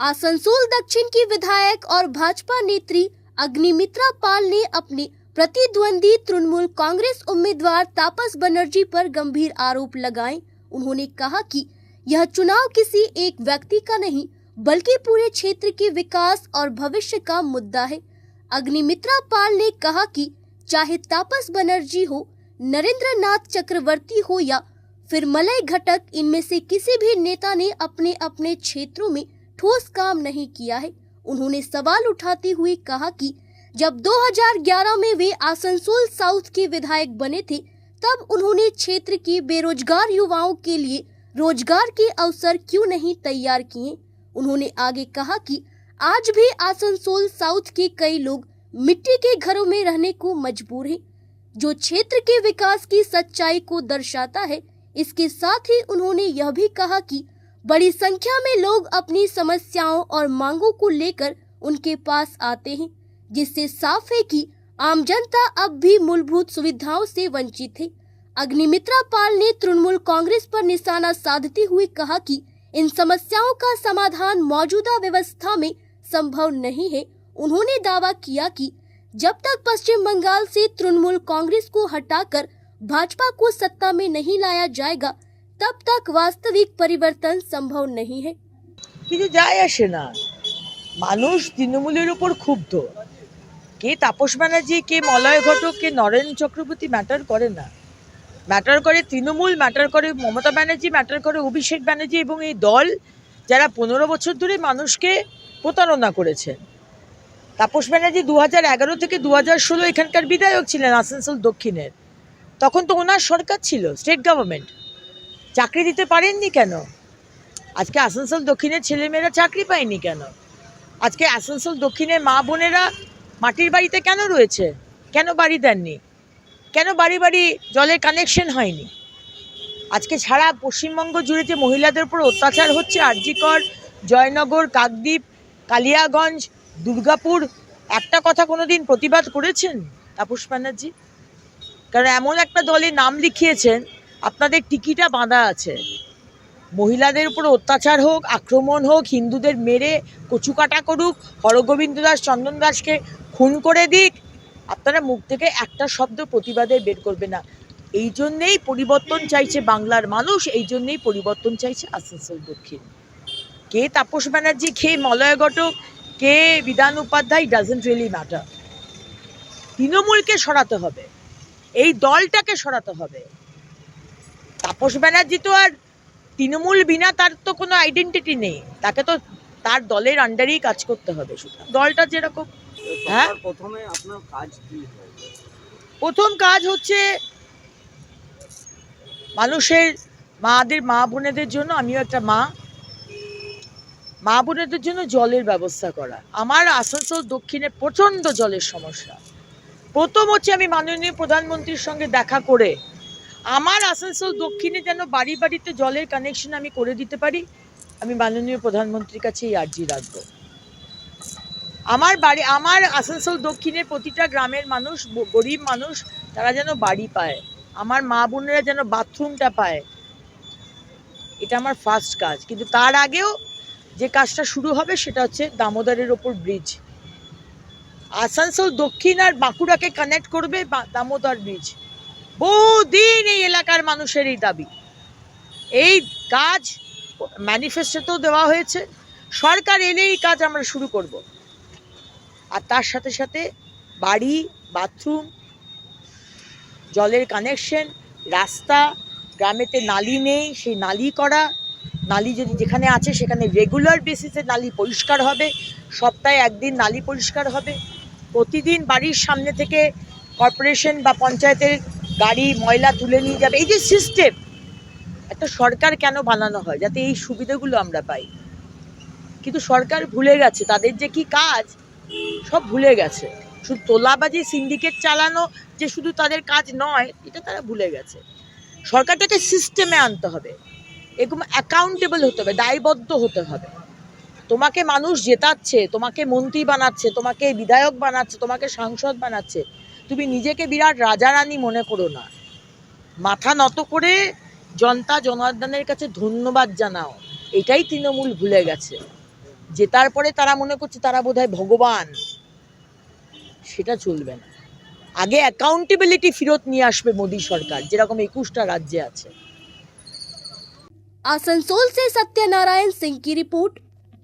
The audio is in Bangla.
आसनसोल दक्षिण की विधायक और भाजपा नेत्री अग्निमित्रा पाल ने अपने प्रतिद्वंदी तृणमूल कांग्रेस उम्मीदवार तापस बनर्जी पर गंभीर आरोप लगाए। उन्होंने कहा कि यह चुनाव किसी एक व्यक्ति का नहीं बल्कि पूरे क्षेत्र के विकास और भविष्य का मुद्दा है। अग्निमित्रा पाल ने कहा कि चाहे तापस बनर्जी हो, नरेंद्र नाथ चक्रवर्ती हो या फिर मलय घटक, इनमें से किसी भी नेता ने अपने अपने क्षेत्रों में ठोस काम नहीं किया है। उन्होंने सवाल उठाते हुए कहा कि जब 2011 में वे आसनसोल साउथ के विधायक बने थे, तब उन्होंने क्षेत्र के बेरोजगार युवाओं के लिए रोजगार के अवसर क्यों नहीं तैयार किए। उन्होंने आगे कहा कि आज भी आसनसोल साउथ के कई लोग मिट्टी के घरों में रहने को मजबूर हैं, जो क्षेत्र के विकास की सच्चाई को दर्शाता है। इसके साथ ही उन्होंने यह भी कहा कि बड़ी संख्या में लोग अपनी समस्याओं और मांगों को लेकर उनके पास आते हैं, जिससे साफ है कि आम जनता अब भी मूलभूत सुविधाओं से वंचित है। अग्निमित्रा पाल ने तृणमूल कांग्रेस पर निशाना साधते हुए कहा कि इन समस्याओं का समाधान मौजूदा व्यवस्था में संभव नहीं है। उन्होंने दावा किया कि जब तक पश्चिम बंगाल से तृणमूल कांग्रेस को हटाकर भाजपा को सत्ता में नहीं लाया जाएगा, तब तक वास्तविक परिवर्तन संभव नहीं है। কিছু যায় আসে না, মানুষ তৃণমূলের উপর ক্ষুব্ধ। কে তাপস ব্যানার্জি, কে মলয় ঘটক, কে নরেন চক্রবর্তী ম্যাটার করে না। ম্যাটার করে তৃণমূল, ম্যাটার করে মমতা ব্যানার্জি, ম্যাটার করে অভিষেক ব্যানার্জি এবং এই দল, যারা 15 বছর ধরে মানুষকে প্রতারণা করেছেন। তাপস ব্যানার্জি 2011 থেকে 2016 এখানকার বিধায়ক ছিলেন আসানসোল দক্ষিণের। তখন তো ওনার সরকার ছিল, স্টেট গভর্নমেন্ট। চাকরি দিতে পারেননি কেন? আজকে আসানসোল দক্ষিণের ছেলেমেয়েরা চাকরি পায়নি কেন? আজকে আসানসোল দক্ষিণের মা বোনেরা মাটির বাড়িতে কেন রয়েছে? কেন বাড়ি দেননি? কেন বাড়ি বাড়ি জলের কানেকশন হয়নি? আজকে সারা পশ্চিমবঙ্গ জুড়ে যে মহিলাদের উপর অত্যাচার হচ্ছে, আরজিকর, জয়নগর, কাকদ্বীপ, কালিয়াগঞ্জ, দুর্গাপুর, একটা কথা কোনোদিন প্রতিবাদ করেছেন তাপস ব্যানার্জি? কারণ এমন একটা দলে নাম লিখিয়েছেন, আপনাদের টিকিটা বাঁধা আছে। মহিলাদের উপর অত্যাচার হোক, আক্রমণ হোক, হিন্দুদের মেরে কচুকাটা করুক, হরগোবিন্দ দাস, চন্দন দাসকে খুন করে দিক, আপনারা মুখ থেকে একটা শব্দ প্রতিবাদে বের করবে না। এই জন্যেই পরিবর্তন চাইছে বাংলার মানুষ, এই জন্যেই পরিবর্তন চাইছে আসানসোল দক্ষিণ। কে তাপস ব্যানার্জি, কে মলয় ঘটক, কে Bidhan Upadhyay, doesn't really matter. তৃণমূলকে সরাতে হবে, এই দলটাকে সরাতে হবে। তাপস ব্যানার্জি তো আর তৃণমূল বিনা, তার তো কোনো আইডেন্টিটি নেই, তাকে তো তার দলের আন্ডারেই কাজ করতে হবে। সুতরাং দলটা যেরকম, হ্যাঁ, প্রথমে আপনার কাজ কি? প্রথম কাজ হচ্ছে মানুষের, মা বোনেদের জন্য, আমিও একটা মা বোনেদের জন্য জলের ব্যবস্থা করা। আমার আসানসোল দক্ষিণে প্রচণ্ড জলের সমস্যা। প্রথম হচ্ছে আমি মাননীয় প্রধানমন্ত্রীর সঙ্গে দেখা করে আমার আসানসোল দক্ষিণে যেন বাড়ি বাড়িতে জলের কানেকশন আমি করে দিতে পারি, আমি মাননীয় প্রধানমন্ত্রীর কাছে এই আর্জি রাখবো। আমার আসানসোল দক্ষিণের প্রতিটা গ্রামের মানুষ, গরিব মানুষ, তারা যেন বাড়ি পায়, আমার মা বোনেরা যেন বাথরুমটা পায়, এটা আমার ফার্স্ট কাজ। কিন্তু তার আগেও যে কাজটা শুরু হবে সেটা হচ্ছে দামোদরের ওপর ব্রিজ। আসানসোল দক্ষিণ আর বাঁকুড়াকে কানেক্ট করবে দামোদর ব্রিজ। বহুদিন এই এলাকার মানুষের এই দাবি। এই কাজ ম্যানিফেস্টোতেও দেওয়া হয়েছে, সরকার এলে এই কাজ আমরা শুরু করব। আর তার সাথে সাথে বাড়ি, বাথরুম, জলের কানেকশন, রাস্তা, গ্রামেতে নালি নেই সেই নালি করা, নালি যদি যেখানে আছে সেখানে রেগুলার বেসিসে নালি পরিষ্কার হবে, সপ্তাহে একদিন নালি পরিষ্কার হবে, প্রতিদিন বাড়ির সামনে থেকে কর্পোরেশন বা পঞ্চায়েতের গাড়ি ময়লা তুলে নিয়ে যাবে। এই যে সিস্টেম, একটা সরকার কেন বানানো হয়? যাতে এই সুবিধাগুলো আমরা পাই। কিন্তু সরকার ভুলে গেছে তাদের যে কি কাজ, সব ভুলে গেছে। শুধু তোলাবাজি, সিন্ডিকেট চালানো যে শুধু তাদের কাজ নয়, এটা তারা ভুলে গেছে। সরকারটাকে সিস্টেমে আনতে হবে, এরকম অ্যাকাউন্টেবল হতে হবে, দায়বদ্ধ হতে হবে। তোমাকে মানুষ জেতাচ্ছে, তোমাকে মন্ত্রী বানাচ্ছে, তোমাকে বিধায়ক বানাচ্ছে, তোমাকে সাংসদ বানাচ্ছে, তুমি নিজেকে বিরাট রাজা রানী মনে করো না। মাথা নত করে জনতা জনার্দনের কাছে ধন্যবাদ জানাও, এটাই তৃণমূল ভুলে গেছে। জেতার পরে তারা মনে করছে তারা বোধহয় ভগবান, সেটা চলবে না। আগে অ্যাকাউন্টেবিলিটি ফেরত নিয়ে আসবে মোদী সরকার, যেরকম 21টা রাজ্যে আছে। आसनसोल से सत्यनारायण सिंह की रिपोर्ट,